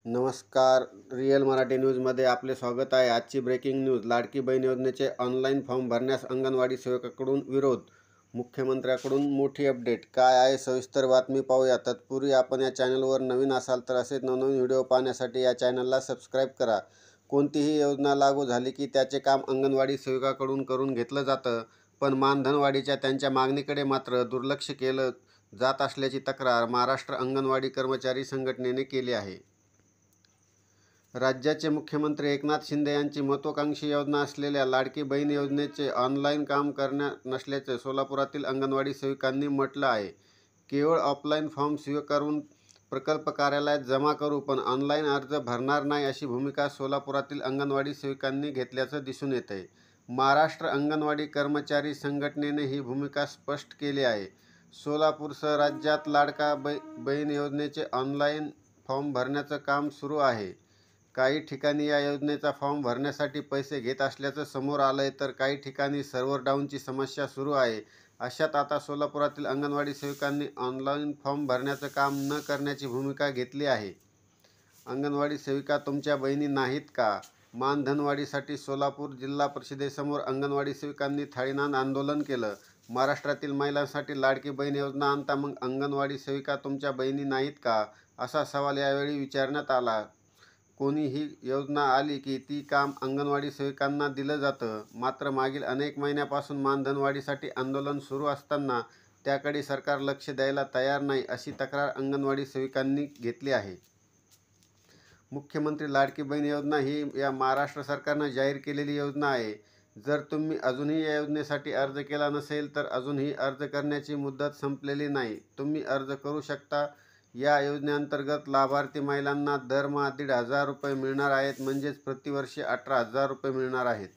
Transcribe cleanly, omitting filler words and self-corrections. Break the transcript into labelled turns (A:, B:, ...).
A: नमस्कार. रिअल मराठी न्यूजमध्ये आपले स्वागत आहे. आजची ब्रेकिंग न्यूज. लाडकी बहीण योजनेचे ऑनलाईन फॉर्म भरण्यास अंगणवाडी सेवकाकडून विरोध. मुख्यमंत्र्याकडून मोठी अपडेट. काय आहे सविस्तर बातमी पाहूया. तत्पूर्वी आपण या चॅनलवर नवीन असाल तर असेच नवनवीन व्हिडिओ पाहण्यासाठी या चॅनलला सबस्क्राईब करा. कोणतीही योजना लागू झाली की त्याचे काम अंगणवाडी सेवकाकडून करून घेतलं जातं, पण मानधनवाढीच्या त्यांच्या मागणीकडे मात्र दुर्लक्ष केलं जात असल्याची तक्रार महाराष्ट्र अंगणवाडी कर्मचारी संघटनेने केली आहे. राज्याचे मुख्यमंत्री एकनाथ शिंदे यांची महत्त्वाकांक्षी योजना असलेल्या लाडकी बहीण योजनेचे ऑनलाईन काम करणार नसल्याचे सोलापुरातील अंगणवाडी सेविकांनी म्हटलं आहे. केवळ ऑफलाईन फॉर्म स्वीकारून प्रकल्प कार्यालयात जमा करू, पण ऑनलाईन अर्ज भरणार नाही, अशी भूमिका सोलापुरातील अंगणवाडी सेविकांनी घेतल्याचं दिसून येत आहे. महाराष्ट्र अंगणवाडी कर्मचारी संघटनेने ही भूमिका स्पष्ट केली आहे. सोलापूरसह राज्यात लाडका बहीण योजनेचे ऑनलाईन फॉर्म भरण्याचं काम सुरू आहे. काही ठिकाणी या योजनेचा फॉर्म भरण्यासाठी पैसे घेत असल्याचं समोर आलंय, तर काही ठिकाणी सर्व्हर डाऊनची समस्या सुरू आहे. अशात आता सोलापुरातील अंगणवाडी सेविकांनी ऑनलाईन फॉर्म भरण्याचं काम न करण्याची भूमिका घेतली आहे. अंगणवाडी सेविका तुमच्या बहिणी नाहीत का? मानधनवाढीसाठी सोलापूर जिल्हा परिषदेसमोर अंगणवाडी सेविकांनी थाळीनाद आंदोलन केलं. महाराष्ट्रातील महिलांसाठी लाडकी बहीण योजना आणता मग अंगणवाडी सेविका तुमच्या बहिणी नाहीत का, असा सवाल यावेळी विचारण्यात आला. कोणी ही योजना आली की ती काम अंगणवाडी सेविकांना दिलं जातं, मात्र मागील अनेक महिन्यापासून मानधनवाढीसाठी आंदोलन सुरू असताना त्याकडे सरकार लक्ष द्यायला तयार नाही, अशी तक्रार अंगणवाडी सेविकांनी घेतली आहे. मुख्यमंत्री लाडकी बहीण योजना ही या महाराष्ट्र सरकारनं जाहीर केलेली योजना आहे. जर तुम्ही अजूनही या योजनेसाठी अर्ज केला नसेल तर अजूनही अर्ज करण्याची मुदत संपलेली नाही. तुम्ही अर्ज करू शकता. या योजनेअंतर्गत लाभार्थी महिलांना दरमहा 1,500 रुपये मिळणार आहेत, म्हणजेच प्रतिवर्षी 18,000 रुपये मिळणार आहेत.